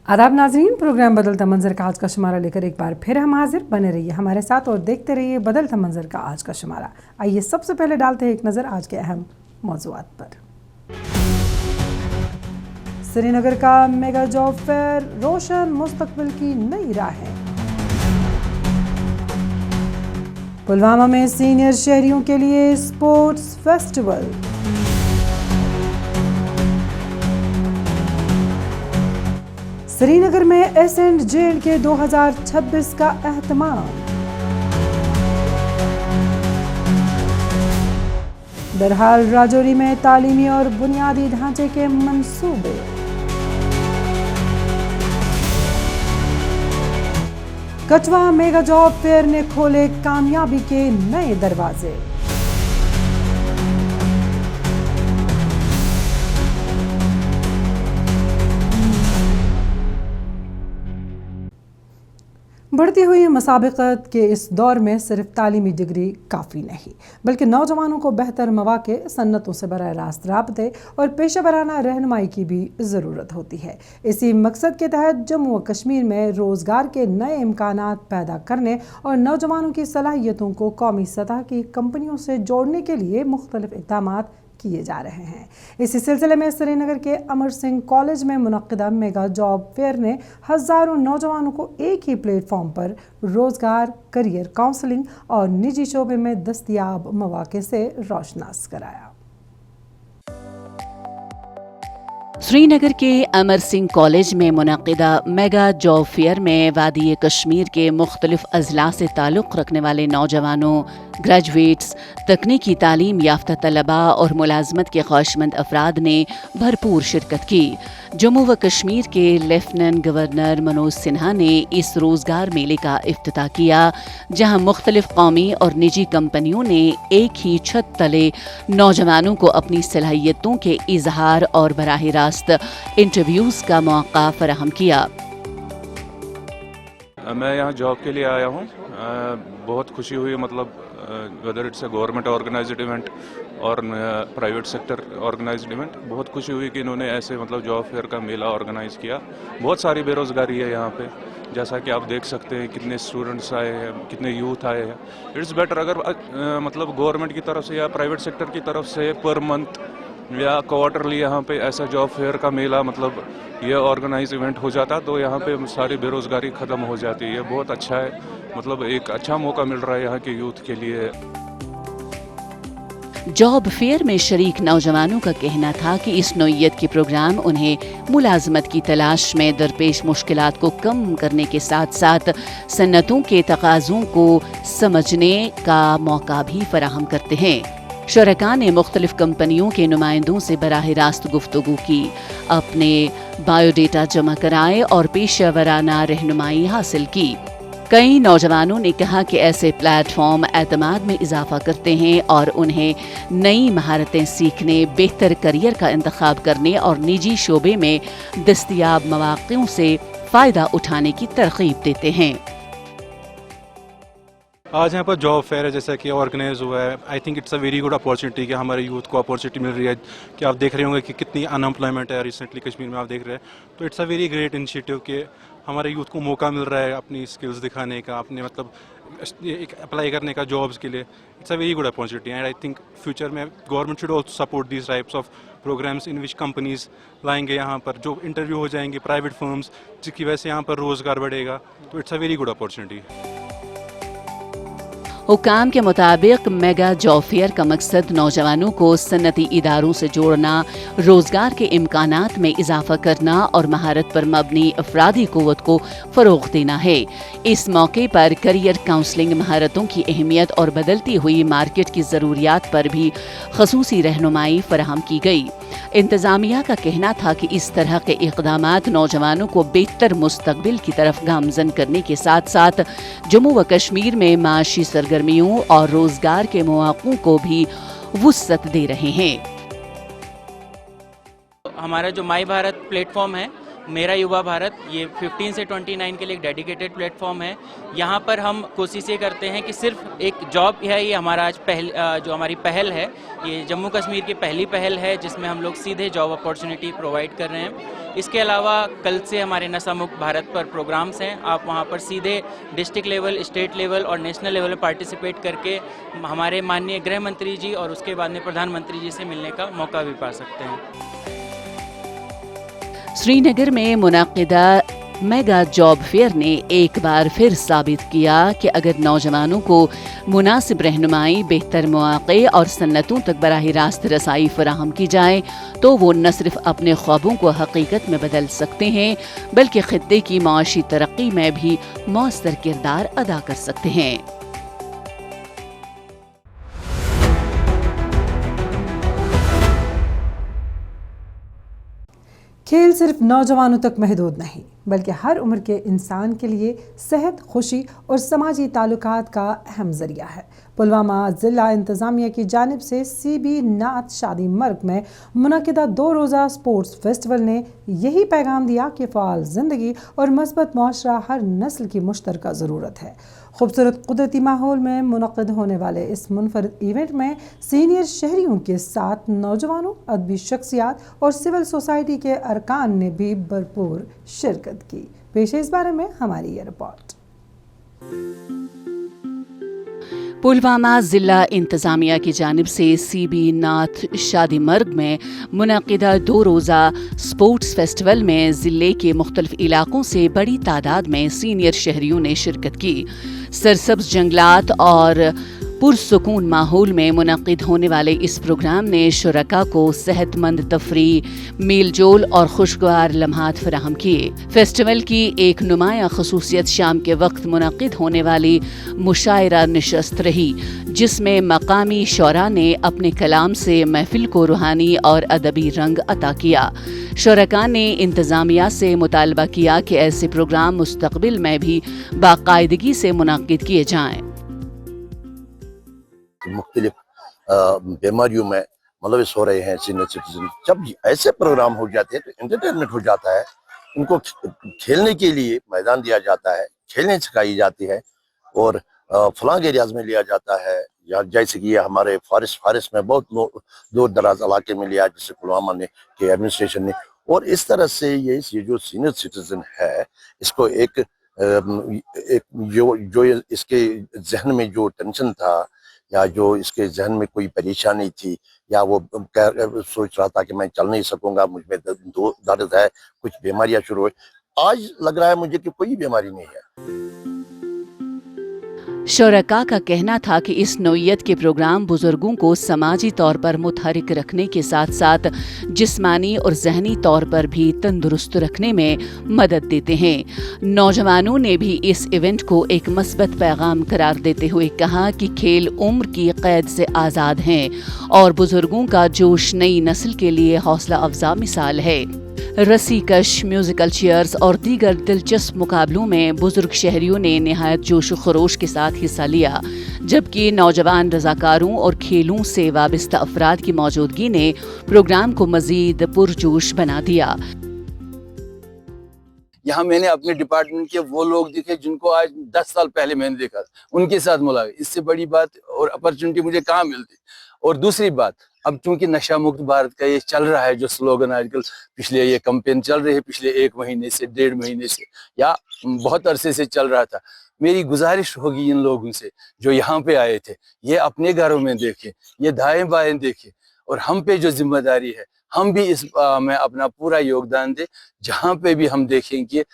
आदाब नाजरीन, प्रोग्राम बदलता मंजर का आज का शुमारा लेकर एक बार फिर हम हाजिर। बने रहिए हमारे साथ और देखते रहिए बदलता मंजर का आज का शुमारा। आइए सबसे पहले डालते हैं एक नज़र आज के अहम मौज़ूआत पर। श्रीनगर का मेगा जॉब फेयर, रोशन मुस्तकबिल की नई राहें। पुलवामा में सीनियर शहरियों के लिए स्पोर्ट्स फेस्टिवल। श्रीनगर में S&J के 2026 का एहतमाम। बहरहाल राजौरी में तालीमी और बुनियादी ढांचे के मंसूबे। कठवा मेगा जॉब फेयर ने खोले कामयाबी के नए दरवाजे। बढ़ती हुई मुसाबकत के इस दौर में सिर्फ तालीमी डिग्री काफ़ी नहीं, बल्कि नौजवानों को बेहतर मौक़े, सन्नतों से बराह रास्त राबते और पेशा वराना रहनुमाई की भी ज़रूरत होती है। इसी मकसद के तहत जम्मू व कश्मीर में रोज़गार के नए इम्कानात पैदा करने और नौजवानों की सलाहियतों को कौमी सतह की कंपनियों से जोड़ने के लिए मुख्तलिफ इक़दामात किए जा रहे हैं। इसी सिलसिले में श्रीनगर के अमर सिंह कॉलेज में मुनक्किदा मेगा जॉब फेयर ने हज़ारों नौजवानों को एक ही प्लेटफॉर्म पर रोज़गार, करियर काउंसलिंग और निजी शोबे में दस्तयाब मौक़े से रोशनास कराया। श्रीनगर के अमर सिंह कॉलेज में मुनक्किदा मेगा जॉब फेयर में वादी कश्मीर के मुख्तलिफ अजला से ताल्लुक़ रखने वाले नौजवानों, ग्रेजुएट्स, तकनीकी तालीम याफ्ता तलबा और मुलाजमत के ख्वाहिशमंद अफराद ने भरपूर शिरकत की। जम्मू व कश्मीर के लेफ्टिनेंट गवर्नर मनोज सिन्हा ने इस रोज़गार मेले का इफ्तिताह किया, जहां मुख्तलिफ कौमी और निजी कंपनियों ने एक ही छत तले नौजवानों को अपनी सलाहियतों के इजहार और बराह रास्त इंटरव्यूज़ का मौका फराहम किया। मैं यहाँ जॉब के लिए आया हूँ। बहुत खुशी हुई, मतलब whether it's a government organised event और प्राइवेट सेक्टर ऑर्गेनाइज्ड इवेंट, बहुत खुशी हुई कि इन्होंने ऐसे मतलब जॉब फेयर का मेला ऑर्गेनाइज किया। बहुत सारी बेरोज़गारी है यहाँ पे, जैसा कि आप देख सकते हैं कितने स्टूडेंट्स आए हैं, कितने यूथ आए हैं। इट्स बेटर अगर मतलब गवर्नमेंट की तरफ से या प्राइवेट सेक्टर की तरफ से पर मंथ या क्वार्टरली यहाँ पे ऐसा जॉब फेयर का मेला मतलब ये ऑर्गेनाइज इवेंट हो जाता तो यहाँ पे सारी बेरोज़गारी ख़त्म हो जाती है। बहुत अच्छा है, मतलब एक अच्छा मौका मिल रहा है यहाँ के यूथ के लिए। जॉब फेयर में शरीक नौजवानों का कहना था कि इस नौइयत के प्रोग्राम उन्हें मुलाजमत की तलाश में दरपेश मुश्किलात को कम करने के साथ साथ सन्नतों के तकाज़ों को समझने का मौका भी फराहम करते हैं। शरका ने मुख्तलिफ कंपनियों के नुमाइंदों से बराह रास्त गुफ्तगू की, अपने बायोडेटा जमा कराए और पेशा वराना रहनुमाई हासिल की। कई नौजवानों ने कहा कि ऐसे प्लेटफॉर्म एतमाद में इजाफा करते हैं और उन्हें नई महारतें सीखने, बेहतर करियर का इंतखाब करने और निजी शोबे में दस्तयाब मौक़ों से फ़ायदा उठाने की तरग़ीब देते हैं। आज यहाँ पर जॉब फेयर है जैसा कि ऑर्गेनाइज हुआ है। I think it's a very good opportunity कि हमारे यूथ को अपॉर्चुनिटी मिल रही है कि आप देख रहे होंगे कि कितनी अनएम्प्लॉयमेंट है रिसेंटली कश्मीर में, आप देख रहे हैं। तो it's a very great initiative कि हमारे यूथ को मौका मिल रहा है अपनी स्किल्स दिखाने का, अपने मतलब एक अप्लाई करने का जॉब्स के लिए। It's a very good opportunity and I think future में government should also support these types of programmes in which companies लाएंगे यहाँ पर जो इंटरव्यू हो जाएंगे प्राइवेट फर्म्स, जिसकी वजह से यहाँ पर रोज़गार बढ़ेगा। तो it's a very good opportunity. हुकाम के मुताबिक मेगा जॉब फेयर का मकसद नौजवानों को सन्नती इदारों से जोड़ना, रोज़गार के इम्कानात में इजाफा करना और महारत पर मबनी अफरादी क़ुव्वत को फ़रोग़ देना है। इस मौके पर करियर काउंसलिंग, महारतों की अहमियत और बदलती हुई मार्केट की ज़रूरियात पर भी ख़ुसूसी रहनुमाई फ़राहम की गई। इंतज़ामिया का कहना था कि इस तरह के इक़दामात नौजवानों को बेहतर मुस्तक़बिल की तरफ गामज़न करने के साथ साथ जम्मू व कश्मीर में माशी सरगर्मियों और रोज़गार के मौक़ों को भी वुसअत दे रहे हैं। हमारा जो माई भारत प्लेटफॉर्म है मेरा युवा भारत ये 15 से 29 के लिए एक डेडिकेटेड प्लेटफॉर्म है। यहाँ पर हम कोशिश ये करते हैं कि सिर्फ एक जॉब है, ये हमारा आज जो हमारी पहल है, ये जम्मू कश्मीर की पहली पहल है जिसमें हम लोग सीधे जॉब अपॉर्चुनिटी प्रोवाइड कर रहे हैं। इसके अलावा कल से हमारे नशा मुक्त भारत पर प्रोग्राम्स हैं। आप वहाँ पर सीधे डिस्ट्रिक्ट लेवल, स्टेट लेवल और नेशनल लेवल पर पार्टिसिपेट करके हमारे माननीय गृह मंत्री जी और उसके बाद में प्रधानमंत्री जी से मिलने का मौका भी पा सकते हैं। श्रीनगर में मुनाकिदा मेगा जॉब फेयर ने एक बार फिर साबित किया कि अगर नौजवानों को मुनासिब रहनुमाई, बेहतर मौक़े और सन्नतों तक बराह रास्त रसाई फराहम की जाए तो वो न सिर्फ अपने ख्वाबों को हकीकत में बदल सकते हैं बल्कि खित्ते की माशी तरक्की में भी मौसर किरदार अदा कर सकते हैं। खेल सिर्फ नौजवानों तक महदूद नहीं बल्कि हर उम्र के इंसान के लिए सेहत, खुशी और समाजी ताल्लुकात का अहम ज़रिया है। पुलवामा ज़िला इंतज़ामिया की जानिब से CB नात शादी मर्ग में मुनक़िदा 2 रोज़ा स्पोर्ट्स फेस्टिवल ने यही पैगाम दिया कि फ़आल ज़िंदगी और मस्बत मुआशरा हर नस्ल की मुश्तरका ज़रूरत है। खूबसूरत कुदरती माहौल में मुनक़िद होने वाले इस मुनफरद इवेंट में सीनियर शहरियों के साथ नौजवानों, अदबी शख्सियात और सिविल सोसाइटी के अरकान ने भी भरपूर शिरकत की। पेश है इस बारे में हमारी ये रिपोर्ट। पुलवामा ज़िला इंतज़ामिया की जानिब से CB नात शादी मर्ग में मुनक़िदा 2 रोज़ा स्पोर्ट्स फेस्टिवल में ज़िले के मुख्तलिफ इलाक़ों से बड़ी तादाद में सीनियर शहरियों ने शिरकत की। सरसब्ज़ जंगलात और पुरसुकून माहौल में मुनक़िद होने वाले इस प्रोग्राम ने शुरका को सेहतमंद तफरी, मेल जोल और खुशगवार लम्हात फराहम किए। फेस्टिवल की एक नुमाया खसूसियत शाम के वक्त मुनक़िद होने वाली मुशायरा नशस्त रही, जिसमें मकामी शोरा ने अपने कलाम से महफिल को रूहानी और अदबी रंग अता किया। शुरका ने इंतज़ामिया से मुतालबा किया कि ऐसे प्रोग्राम मुस्तक़बिल में भी बाकायदगी से मुनक़िद किए जाएँ। मुख्तलिफ बीमारियों में मुलविस हो रहे हैं सीनियर सिटीजन। जब ऐसे प्रोग्राम हो जाते हैं तो एंटरटेनमेंट हो जाता है, उनको खेलने के लिए मैदान दिया जाता है, खेलने सिखाई जाती है और फलां एरियाज में लिया जाता है, या जैसे कि हमारे फॉरेस्ट में बहुत दूर दराज इलाके में लिया, जैसे पुलवामा ने के एडमिनिस्ट्रेशन ने। और इस तरह से ये जो सीनियर सिटीजन है इसको एक जो इसके जहन में जो टेंशन था या जो इसके जहन में कोई परेशानी थी या वो सोच रहा था कि मैं चल नहीं सकूंगा, मुझ में दर्द है, कुछ बीमारियां शुरू हुई, आज लग रहा है मुझे कि कोई बीमारी नहीं है। शुरका का कहना था कि इस नौइयत के प्रोग्राम बुजुर्गों को समाजी तौर पर मुतहरिक रखने के साथ साथ जिस्मानी और जहनी तौर पर भी तंदुरुस्त रखने में मदद देते हैं। नौजवानों ने भी इस इवेंट को एक मस्बत पैगाम करार देते हुए कहा कि खेल उम्र की कैद से आज़ाद हैं और बुजुर्गों का जोश नई नस्ल के लिए हौसला अफजा मिसाल है। रस्सीकश, म्यूजिकल चेयर्स और दीगर दिलचस्प मुकाबलों में बुजुर्ग शहरियों ने निहायत जोश खरोश के साथ हिस्सा लिया, जबकि नौजवान रजाकारों और खेलों से वाबस्ता अफराद की मौजूदगी ने प्रोग्राम को मजीद पुरजोश बना दिया। यहाँ मैंने अपने डिपार्टमेंट के वो लोग देखे जिनको आज 10 साल पहले मैंने देखा, उनके साथ मुलाकात, इससे बड़ी बात और अपॉर्चुनिटी मुझे कहाँ मिलती। और दूसरी बात, अब चूंकि नशा मुक्त भारत का ये चल रहा है जो स्लोगन आजकल पिछले ये कैंपेन चल रही है पिछले 1 महीने से 1.5 महीने से या बहुत अरसे से चल रहा था, मेरी गुजारिश होगी इन लोगों से जो यहाँ पे आए थे, ये अपने घरों में देखें, ये दाएं बाएं देखें और हम पे जो जिम्मेदारी है हम भी इस में अपना पूरा योगदान दें। जहाँ पे भी हम देखें कि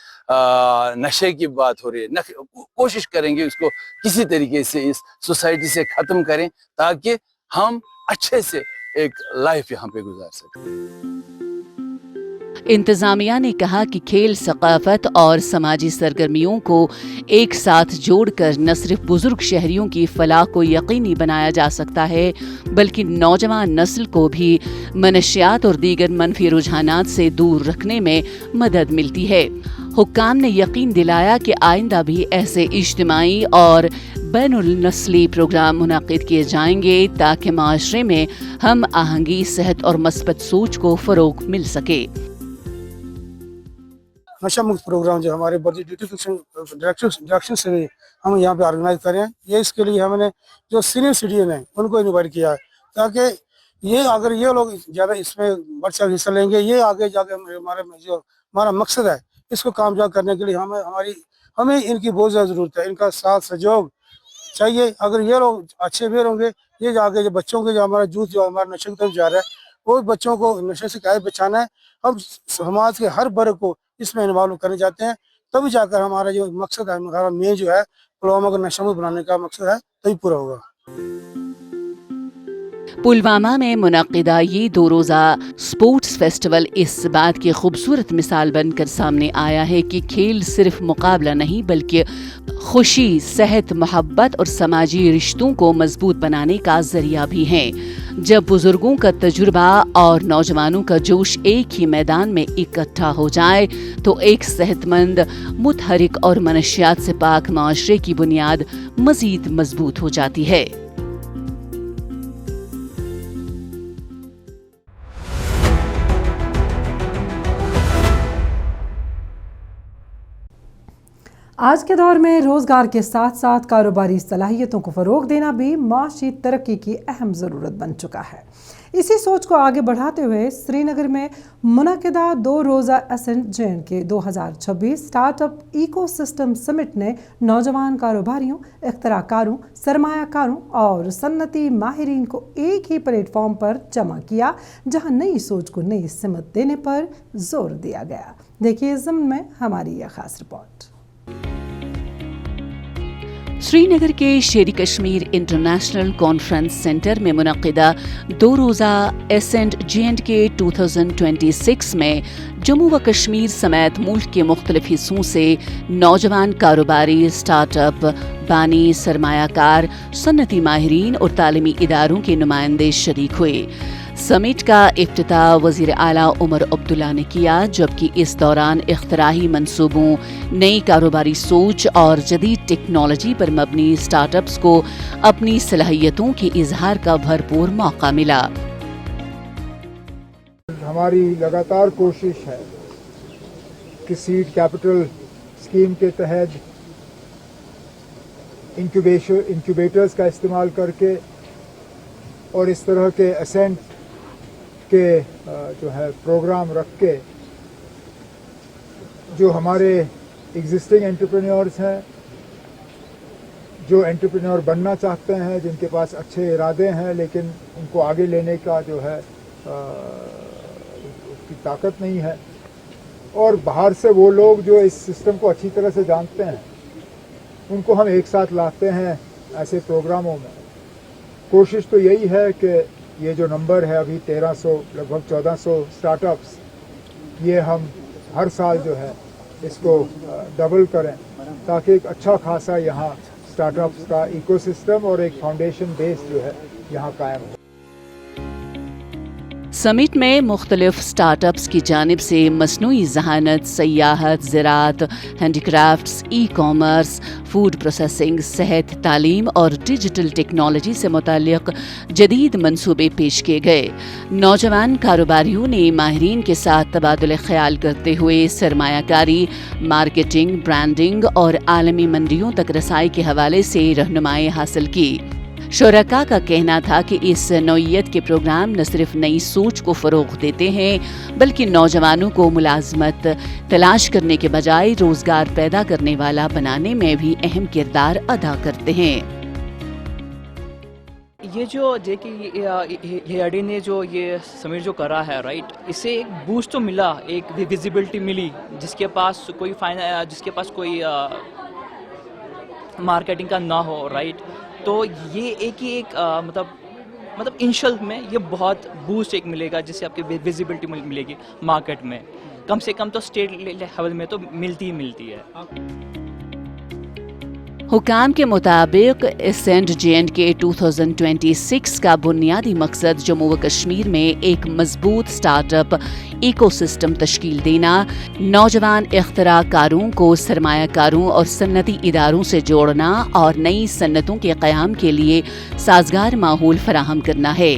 नशे की बात हो रही है, कोशिश करेंगे उसको किसी तरीके से इस सोसाइटी से खत्म करें ताकि हम अच्छे से एक लाइफ यहाँ पे गुजार सकें। इंतज़ामिया ने कहा कि खेल सकाफत और समाजी सरगर्मियों को एक साथ जोड़कर न सिर्फ बुजुर्ग शहरियों की फलाह को यकीनी बनाया जा सकता है बल्कि नौजवान नस्ल को भी मनशियात और दीगर मनफी रुझानात से दूर रखने में मदद मिलती है। हुक्काम ने यकीन दिलाया कि आइंदा भी ऐसे इज्तिमाई और बैनुल नस्ली प्रोग्राम मुनाकिद किए जाएंगे ताकि माशरे में हम आहंगी, सेहत और मस्बत सोच को फ़रोग़ मिल सके। नशा मुक्त प्रोग्राम जो हमारे बर्दी ड्यूटिफिकेशन डायरेक्शन से भी हम यहाँ पे ऑर्गेनाइज करें। ये इसके लिए हमने जो सीनियर सिटीजन है उनको इन्वाइट किया है, ताकि ये अगर ये लोग ज़्यादा इसमें बढ़ चढ़ हिस्सा लेंगे, ये आगे जाके हमारा मकसद है इसको कामयाब करने के लिए हमें इनकी बहुत ज़्यादा ज़रूरत है, इनका साथ सहयोग चाहिए। अगर ये लोग अच्छे भी होंगे, ये आगे जो बच्चों के जो हमारा यूथ जो हमारा नशे की तरफ जा रहा है, वो बच्चों को नशे से कैसे बचाना है, हम समाज के हर वर्ग को इसमें इन्वॉल्व करना चाहते हैं, तभी जाकर हमारा जो मकसद है, हमारा मेन जो है पुलवामा को नशा मुक्त बनाने का मकसद है, तभी पूरा होगा। पुलवामा में मुनक्किदा ये 2 रोज़ा स्पोर्ट्स फेस्टिवल इस बात की खूबसूरत मिसाल बनकर सामने आया है कि खेल सिर्फ मुकाबला नहीं बल्कि खुशी, सेहत, मोहब्बत और समाजी रिश्तों को मजबूत बनाने का जरिया भी है। जब बुजुर्गों का तजुर्बा और नौजवानों का जोश एक ही मैदान में इकट्ठा हो जाए तो एक सेहतमंद, मुतहरिक और मनशियात से पाक माशरे की बुनियाद मजीद मजबूत हो जाती है। आज के दौर में रोज़गार के साथ साथ कारोबारी सलाहियतों को फ़रोग़ देना भी माशी तरक्की की अहम ज़रूरत बन चुका है। इसी सोच को आगे बढ़ाते हुए श्रीनगर में मुनक़िदा 2 रोज़ा accent J&K 2026 startup ecosystem summit ने नौजवान कारोबारियों, इख्तराकारों, सरमायाकारों और सन्नती माहिरीन को एक ही प्लेटफॉर्म पर जमा किया, जहां नई सोच को नई सिमत देने पर जोर दिया गया। देखिए इस ज़मन में हमारी यह खास रिपोर्ट। श्रीनगर के शेरी कश्मीर इंटरनेशनल कॉन्फ्रेंस सेंटर में मुनक़िदा 2 रोज़ा एसेंट J&K 2026 में जम्मू व कश्मीर समेत मुल्क के मुख्तलिफ हिस्सों से नौजवान कारोबारी, स्टार्टअप, बानी, सरमायाकार, सन्नती माहिरीन और तालीमी इदारों के नुमाइंदे शरीक हुए। समिट का इफ्तिताह वज़ीर आला उमर अब्दुल्ला ने किया, जबकि इस दौरान इख्तराही मंसूबों, नई कारोबारी सोच और जदीद टेक्नोलॉजी पर मबनी स्टार्टअप्स को अपनी सलाहियतों के इजहार का भरपूर मौका मिला। हमारी लगातार कोशिश है कि सीड कैपिटल स्कीम के तहत इंक्यूबेटर्स का इस्तेमाल करके और इस तरह के एसेंट के जो है प्रोग्राम रख के जो हमारे एग्जिस्टिंग एंटरप्रेन्योर्स हैं, जो एंटरप्रेन्योर बनना चाहते हैं, जिनके पास अच्छे इरादे हैं लेकिन उनको आगे लेने का जो है उसकी ताकत नहीं है, और बाहर से वो लोग जो इस सिस्टम को अच्छी तरह से जानते हैं, उनको हम एक साथ लाते हैं ऐसे प्रोग्रामों में। कोशिश तो यही है कि ये जो नंबर है अभी 1300, लगभग 1400 स्टार्टअप्स, ये हम हर साल जो है इसको डबल करें, ताकि एक अच्छा खासा यहाँ स्टार्टअप्स का इकोसिस्टम और एक फाउंडेशन बेस जो है यहाँ कायम हो। समिट में मुख्तलिफ स्टार्टअप्स की जानिब से मसनूई ज़हानत, सयाहत, ज़राअत, handicrafts, e commerce, food processing, सेहत, तालीम और डिजिटल टेक्नोलॉजी से मुताल्लिक़ जदीद मंसूबे पेश किए गए। नौजवान कारोबारियों ने माहिरीन के साथ तबादुल ख्याल करते हुए सरमायाकारी, मार्केटिंग, ब्रांडिंग और आलमी मंडियों तक रसाई के हवाले से रहनुमाई हासिल की। शुरका का कहना था कि इस नौइयत के प्रोग्राम न सिर्फ नई सोच को फ़रोग़ देते हैं बल्कि नौजवानों को मुलाजमत तलाश करने के बजाय रोज़गार पैदा करने वाला बनाने में भी अहम किरदार अदा करते हैं। ये जो JK ने जो ये समिट जो करा है, राइट, इससे एक बूस्ट तो मिला, एक विजिबिलिटी मिली। जिसके पास कोई मार्केटिंग का ना हो, राइट, तो ये एक मतलब इनिशियल में ये बहुत बूस्ट एक मिलेगा, जिससे आपकी विजिबिलिटी मिलेगी मार्केट में। कम से कम तो स्टेट लेवल में तो मिलती ही मिलती है। हुकाम के मुताबिक एसेंट J&K 2026 का बुनियादी मकसद जम्मू व कश्मीर में एक मजबूत स्टार्टअप इकोसिस्टम तश्कील देना, नौजवान इख्तराकारों को सरमायाकारों और सन्नती इदारों से जोड़ना और नई सन्नतों के क़याम के लिए साजगार माहौल फराहम करना है।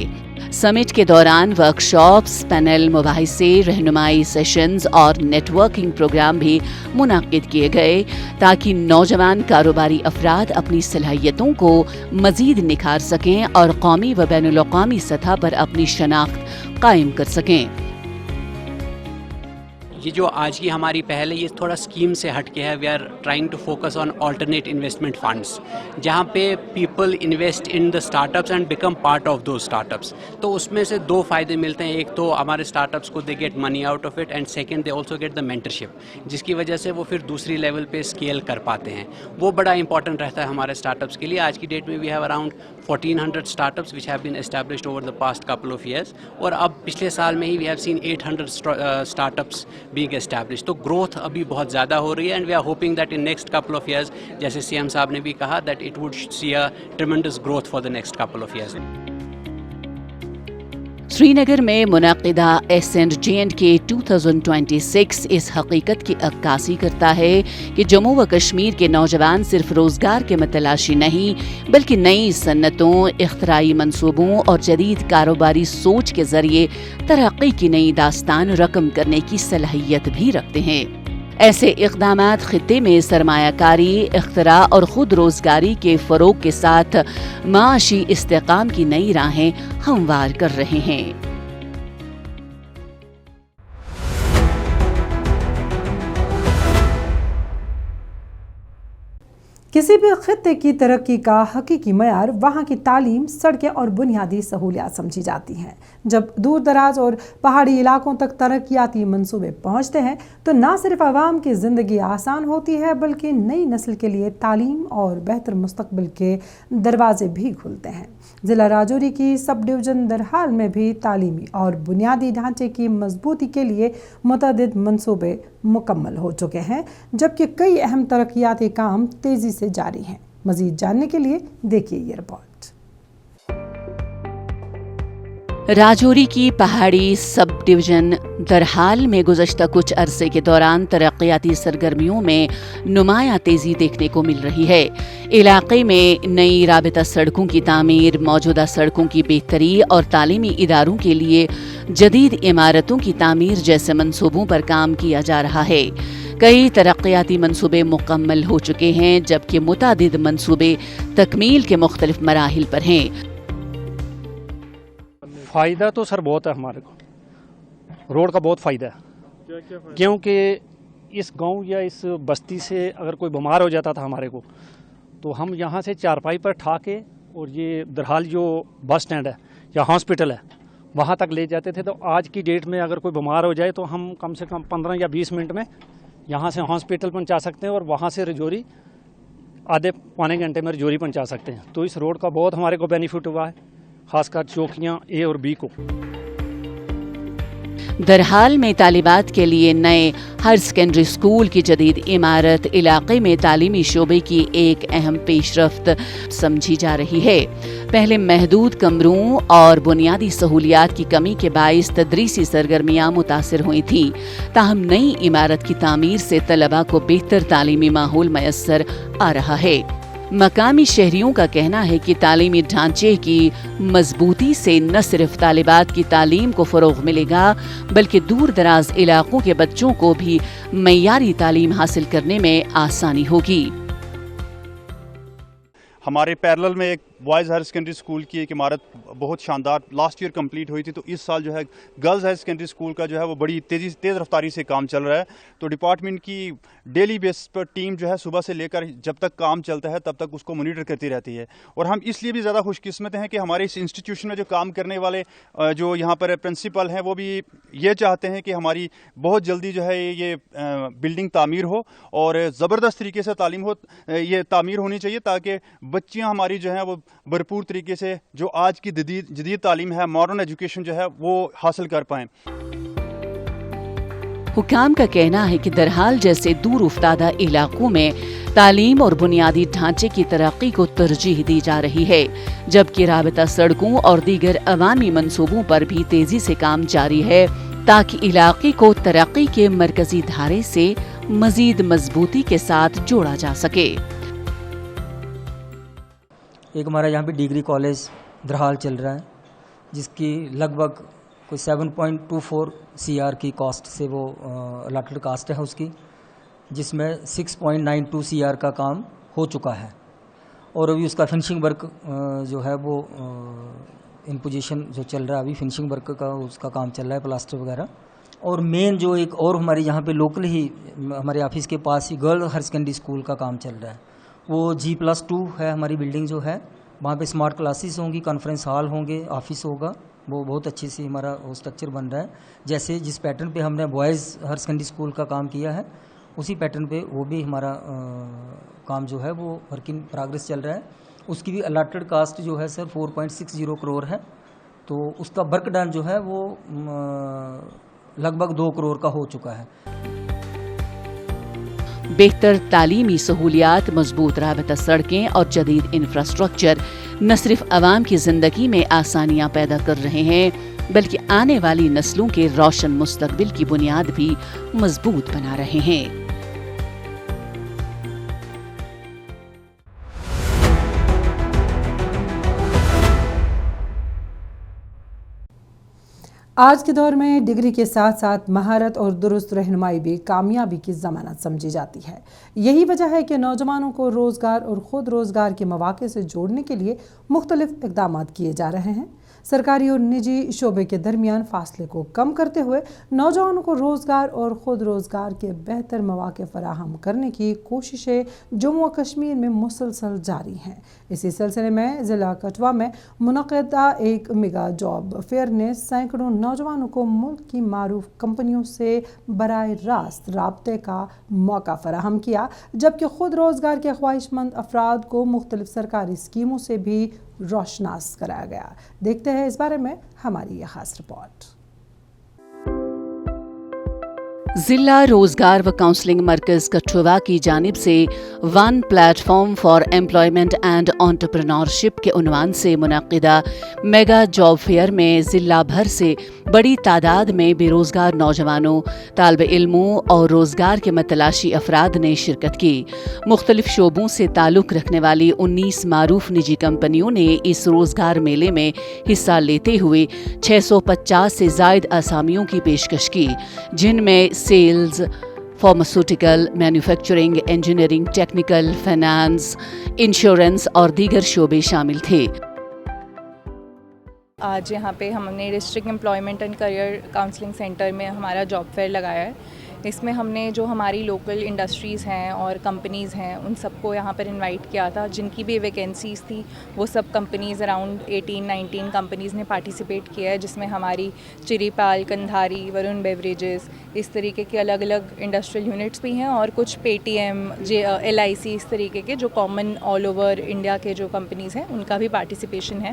समिट के दौरान वर्कशॉप्स, पैनल, मुबाहिसे, रहनुमाई सेशंस और नेटवर्किंग प्रोग्राम भी मुनाकिद किए गए ताकि नौजवान कारोबारी अफराद अपनी सलाहियतों को मजीद निखार सकें और कौमी व बैनुल-अक़वामी सतह पर अपनी शनाख्त कायम कर सकें। ये जो आज की हमारी पहल है ये थोड़ा स्कीम से हट के है। We are trying to focus on alternate investment funds, जहाँ पे people invest in the startups and become part of those startups. तो उसमें से दो फ़ायदे मिलते हैं, एक तो हमारे स्टार्टअप्स को they get money out of it, and second they also get the mentorship, जिसकी वजह से वो फिर दूसरी लेवल पे स्केल कर पाते हैं। वो बड़ा इंपॉर्टेंट रहता है हमारे स्टार्टअप्स के लिए। आज की डेट में we have around 1400 startups which have been established over the past couple of years, और अब पिछले साल में ही we have seen 800 startups being established. तो ग्रोथ अभी बहुत ज़्यादा हो रही है, and we are hoping that in next couple of years, जैसे सीएम साहब ने भी कहा, that it would see a tremendous growth for the next couple of years. Srinagar में मुनाकिदा SNJ&K 2026 इस हकीकत की अक्कासी करता है कि जम्मू व कश्मीर के नौजवान सिर्फ रोज़गार के मतलाशी नहीं बल्कि नई सन्नतों, इख्तराई मंसूबों और जदीद कारोबारी सोच के ज़रिए तरक्की की नई दास्तान रकम करने की सलाहियत भी रखते हैं। ऐसे इक़दामात ख़ित्ते में सरमायाकारी, इख्तरा और खुद रोज़गारी के फ़रोग़ के साथ माशी इस्तेकाम की नई राहें हमवार कर रहे हैं। किसी भी खित्ते की तरक्की का हकीकी मयार वहाँ की तालीम, सड़कें और बुनियादी सहूलियात समझी जाती हैं। जब दूर दराज और पहाड़ी इलाकों तक तरक्याती मंसूबे पहुँचते हैं तो न सिर्फ आवाम की ज़िंदगी आसान होती है बल्कि नई नस्ल के लिए तालीम और बेहतर मुस्तकबिल के दरवाजे भी खुलते हैं। ज़िला राजौरी की सब डिवीज़न दरहाल में भी तालीमी और बुनियादी ढांचे की मजबूती के लिए मुतअद्दिद मंसूबे मुकम्मल हो चुके हैं, जबकि कई अहम तरक्याती काम तेज़ी से जारी हैं। मज़ीद जानने के लिए देखिए ये रिपोर्ट। राजौरी की पहाड़ी सब डिवीज़न दरहाल में गुज़श्ता कुछ अरसे के दौरान तरक्याती सरगर्मियों में नुमायाँ तेज़ी देखने को मिल रही है। इलाक़े में नई राबिता सड़कों की तामीर, मौजूदा सड़कों की बेहतरी और तालीमी इदारों के लिए जदीद इमारतों की तामीर जैसे मंसूबों पर काम किया जा रहा है। कई तरक्याती मंसूबे मुकम्मल हो चुके हैं जबकि मुतादिद मंसूबे तकमील के मुख्तलिफ मराहिल पर हैं। फ़ायदा तो सर बहुत है, हमारे को रोड का बहुत फ़ायदा है, क्योंकि इस गांव या इस बस्ती से अगर कोई बीमार हो जाता था हमारे को, तो हम यहाँ से चारपाई पर ठा के और ये दरहाल जो बस स्टैंड है या हॉस्पिटल है वहाँ तक ले जाते थे। तो आज की डेट में अगर कोई बीमार हो जाए तो हम कम से कम 15 या 20 मिनट में यहाँ से हॉस्पिटल पहुँचा सकते हैं और वहाँ से रजौरी आधे पौने घंटे में रजौरी पहुँचा सकते हैं। तो इस रोड का बहुत हमारे को बेनिफिट हुआ है, खासकर चौकियाँ A और B को। दरहाल में तालिबात के लिए नए हायर सेकेंडरी स्कूल की जदीद इमारत इलाके में तालीमी शोबे की एक अहम पेशरफ्त समझी जा रही है। पहले महदूद कमरों और बुनियादी सहूलियात की कमी के बाइस तदरीसी सरगर्मियाँ मुतासिर हुई थीं, ताहम नई इमारत की तामीर से तलबा को बेहतर तालीमी माहौल मैसर आ रहा है। मकामी शहरियों का कहना है कि तालीमी ढांचे की मजबूती से न सिर्फ तालिबात की तालीम को फ़रोग़ मिलेगा बल्कि दूर दराज इलाक़ों के बच्चों को भी मइयारी तालीम हासिल करने में आसानी होगी। हमारे पैरेलल में एक बॉयज़ हायर सेकेंडरी स्कूल की एक इमारत बहुत शानदार लास्ट ईयर कंप्लीट हुई थी, तो इस साल जो है गर्ल्स हायर सेकेंडरी स्कूल का जो है वो बड़ी तेज़ रफ्तारी से काम चल रहा है। तो डिपार्टमेंट की डेली बेसिस पर टीम जो है सुबह से लेकर जब तक काम चलता है तब तक उसको मॉनिटर करती रहती है। और हम इसलिए भी ज़्यादा खुशकिस्मत हैं कि हमारे इस इंस्टीट्यूशन में जो काम करने वाले जो यहाँ पर प्रिंसिपल हैं वो भी ये चाहते हैं कि हमारी बहुत जल्दी जो है ये बिल्डिंग तामीर हो और ज़बरदस्त तरीके से तालीम हो, ये तामीर होनी चाहिए ताकि बच्चियाँ हमारी जो हैं वो भरपूर तरीके से जो आज की जदीद तालीम है, मॉडर्न एजुकेशन जो है वो हासिल कर पाएँ। हुकाम का कहना है कि दरहाल जैसे दूर उफ्तादा इलाकों में तालीम और बुनियादी ढांचे की तरक्की को तरजीह दी जा रही है, जबकि राबिता सड़कों और दीगर अवामी मंसूबों पर भी तेजी से काम जारी है ताकि इलाके को तरक्की के मरकजी धारे से मजीद मजबूती के साथ जोड़ा जा सके। एक हमारा यहाँ पे डिग्री कॉलेज दरहाल चल रहा है جس کی لگ بھگ کوئی 7.24 CR کی کاسٹ سے وہ الاٹڈ کاسٹ ہے اس کی، جس میں 6.92 CR کا کام ہو چکا ہے، اور ابھی اس کا فنشنگ ورک جو ہے وہ ان پوزیشن جو چل رہا ہے ابھی فنشنگ ورک کا اس کا کام چل رہا ہے، پلاسٹر وغیرہ. اور مین جو ایک اور ہمارے یہاں پہ لوکل ہی ہمارے آفس کے پاس ہی گرل ہائر سیکنڈری اسکول کا کام چل رہا ہے. وہ G+2 ہے ہماری بلڈنگ جو ہے، وہاں پہ اسمارٹ کلاسز ہوں گی، کانفرنس ہال ہوں گے، آفس ہوگا. وہ بہت اچھے سے ہمارا وہ اسٹرکچر بن رہا ہے. جیسے جس پیٹرن پہ ہم نے بوائز ہائر سیکنڈری اسکول کا کام کیا ہے، اسی پیٹرن پہ وہ بھی ہمارا کام جو ہے وہ ورک ان پروگریس چل رہا ہے. اس کی بھی الاٹڈ کاسٹ جو ہے سر 4.60 کروڑ ہے. تو اس کا ورک ڈن جو ہے وہ لگ بھگ 2 کروڑ کا ہو چکا ہے. بہتر تعلیمی سہولیات، مضبوط رابطہ سڑکیں اور جدید انفراسٹرکچر نہ صرف عوام کی زندگی میں آسانیاں پیدا کر رہے ہیں بلکہ آنے والی نسلوں کے روشن مستقبل کی بنیاد بھی مضبوط بنا رہے ہیں. آج کے دور میں ڈگری کے ساتھ ساتھ مہارت اور درست رہنمائی بھی کامیابی کی ضمانت سمجھی جاتی ہے. یہی وجہ ہے کہ نوجوانوں کو روزگار اور خود روزگار کے مواقع سے جوڑنے کے لیے مختلف اقدامات کیے جا رہے ہیں. سرکاری اور نجی شعبے کے درمیان فاصلے کو کم کرتے ہوئے نوجوانوں کو روزگار اور خود روزگار کے بہتر مواقع فراہم کرنے کی کوششیں جموں و کشمیر میں مسلسل جاری ہیں. اسی سلسلے میں ضلع کٹھوعہ میں منعقدہ ایک میگا جاب فیئر نے سینکڑوں نوجوانوں کو ملک کی معروف کمپنیوں سے براہ راست رابطے کا موقع فراہم کیا، جبکہ خود روزگار کے خواہش مند افراد کو مختلف سرکاری اسکیموں سے بھی روشناس کرایا گیا. دیکھتے ہیں اس بارے میں ہماری یہ خاص رپورٹ. ضلع روزگار و کاؤنسلنگ مرکز کٹھوعہ کی جانب سے one plate form for employment and entrepreneurship کے عنوان سے منعقدہ میگا جاب فیئر میں ضلع بھر سے بڑی تعداد میں بے روزگار نوجوانوں، طالب علموں اور روزگار کے متلاشی افراد نے شرکت کی. مختلف شعبوں سے تعلق رکھنے والی 19 معروف نجی کمپنیوں نے اس روزگار میلے میں حصہ لیتے ہوئے 650 سے زائد اسامیوں کی پیشکش کی، جن میں sales, pharmaceutical, manufacturing, engineering, technical, finance, insurance اور دیگر شعبے شامل تھے. آج یہاں پہ ہم نے district employment and career counselling centre میں ہمارا جاب فیئر لگایا ہے. اس میں ہم نے جو ہماری لوکل انڈسٹریز ہیں اور کمپنیز ہیں ان سب کو یہاں پر انوائٹ کیا تھا، جن کی بھی ویکینسیز تھی. وہ سب کمپنیز اراؤنڈ 18-19 کمپنیز نے پارٹیسپیٹ کیا ہے، جس میں ہماری چری پال، کندھاری، ورن بیوریجز، اس طریقے کے الگ الگ انڈسٹریل یونٹس بھی ہیں، اور کچھ پے ٹی ایم، LIC، اس طریقے کے جو کامن آل اوور انڈیا کے جو کمپنیز ہیں ان کا بھی پارٹیسپیشن ہے.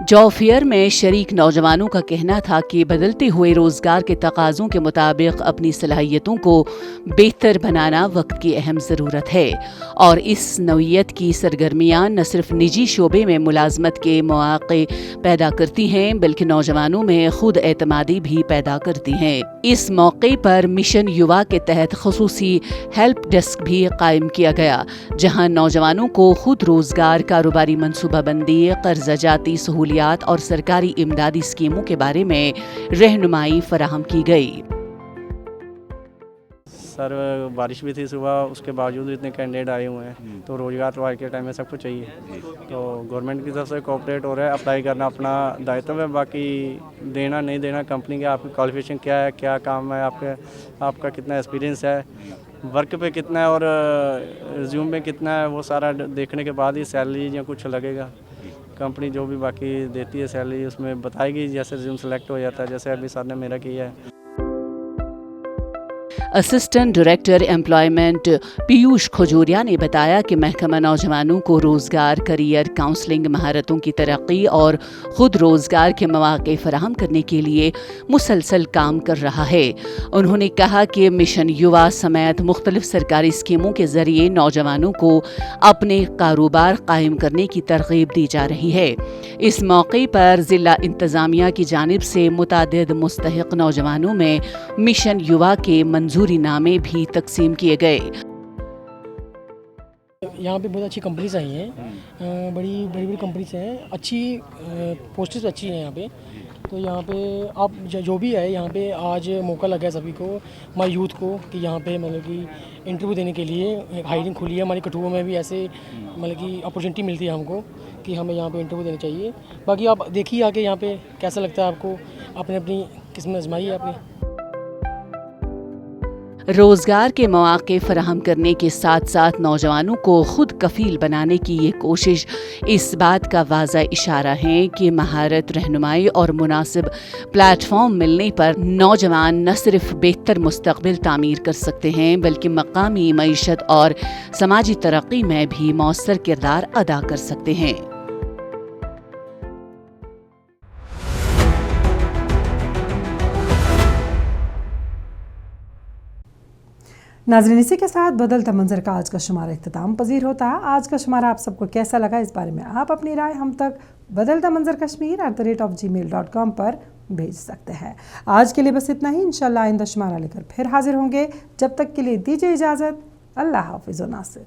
جاب فیئر میں شریک نوجوانوں کا کہنا تھا کہ بدلتے ہوئے روزگار کے تقاضوں کے مطابق اپنی صلاحیتوں کو بہتر بنانا وقت کی اہم ضرورت ہے، اور اس نوعیت کی سرگرمیاں نہ صرف نجی شعبے میں ملازمت کے مواقع پیدا کرتی ہیں بلکہ نوجوانوں میں خود اعتمادی بھی پیدا کرتی ہیں. اس موقع پر مشن یووا کے تحت خصوصی ہیلپ ڈیسک بھی قائم کیا گیا، جہاں نوجوانوں کو خود روزگار، کاروباری منصوبہ بندی، قرضہ جاتی سہولیات اور سرکاری امدادی اسکیموں کے بارے میں رہنمائی فراہم کی گئی. سر بارش بھی تھی صبح، اس کے باوجود اتنے کینڈیڈیٹ آئے ہوئے ہیں، تو روزگار کے ٹائم میں سب کچھ چاہیے. تو گورنمنٹ کی طرف سے کوآپریٹ ہو رہا ہے، اپلائی کرنا اپنا دائتو ہے، باقی دینا نہیں دینا کمپنی کے آپ کی کوالیفیکیشن کیا ہے، کیا کام ہے آپ کا کتنا ایکسپیرینس ہے، ورک پہ کتنا ہے اور ریزیوم میں کتنا ہے، وہ سارا دیکھنے کے بعد ہی سیلری یا کچھ لگے گا. کمپنی جو بھی باقی دیتی ہے سیلری اس میں بتائے گی، جیسے ریزیوم سلیکٹ ہو جاتا ہے، جیسے ابھی سر نے میرا کیا ہے. Assistant director employment Piyush khajuria نے بتایا کہ محکمہ نوجوانوں کو روزگار، کیریئر کاؤنسلنگ، مہارتوں کی ترقی اور خود روزگار کے مواقع فراہم کرنے کے لیے مسلسل کام کر رہا ہے. انہوں نے کہا کہ مشن یووا سمیت مختلف سرکاری اسکیموں کے ذریعے نوجوانوں کو اپنے کاروبار قائم کرنے کی ترغیب دی جا رہی ہے. اس موقع پر ضلع انتظامیہ کی جانب سے متعدد مستحق نوجوانوں میں مشن یووا کے منظوری نامے بھی تقسیم کیے گئے. यहाँ पे बहुत अच्छी कंपनीज आई हैं, बड़ी बड़ी कंपनीज हैं, अच्छी पोस्टेज अच्छी हैं यहाँ पे। तो यहाँ पे आप जो भी है यहाँ पे आज मौका लगा है सभी को, हमारे यूथ को, कि यहाँ पे मतलब कि इंटरव्यू देने के लिए हायरिंग खुली है। हमारी कठुआ में भी ऐसे मतलब कि अपॉर्चुनिटी मिलती है हमको कि हमें यहाँ पे इंटरव्यू देना चाहिए। बाकी आप देखिए आके यहाँ पे कैसा लगता है आपको, आपने अपनी किस्मत आजमाई है आपने। रोजगार के मौके फराहम करने के साथ साथ नौजवानों को खुद कफील बनाने की ये कोशिश इस बात का वाज़ा इशारा है कि महारत, रहनुमाई और मुनासिब प्लेटफॉर्म मिलने पर नौजवान न सिर्फ बेहतर मुस्तकबिल तामीर कर सकते हैं बल्कि मकामी मईशत और समाजी तरक्की में भी मौसर किरदार अदा कर सकते हैं। नाज़रीन, इसी के साथ बदलता मंजर का आज का शुमारा इख्तिताम पजीर होता है। आज का शुमारा आप सबको कैसा लगा, इस बारे में आप अपनी राय हम तक बदलता मंजर kashmir@gmail.com पर भेज सकते हैं। आज के लिए बस इतना ही। इंशाल्लाह आइंदा शुमारा लेकर फिर हाजिर होंगे। जब तक के लिए दीजिए इजाज़त। अल्लाह हाफिज़। नासिर।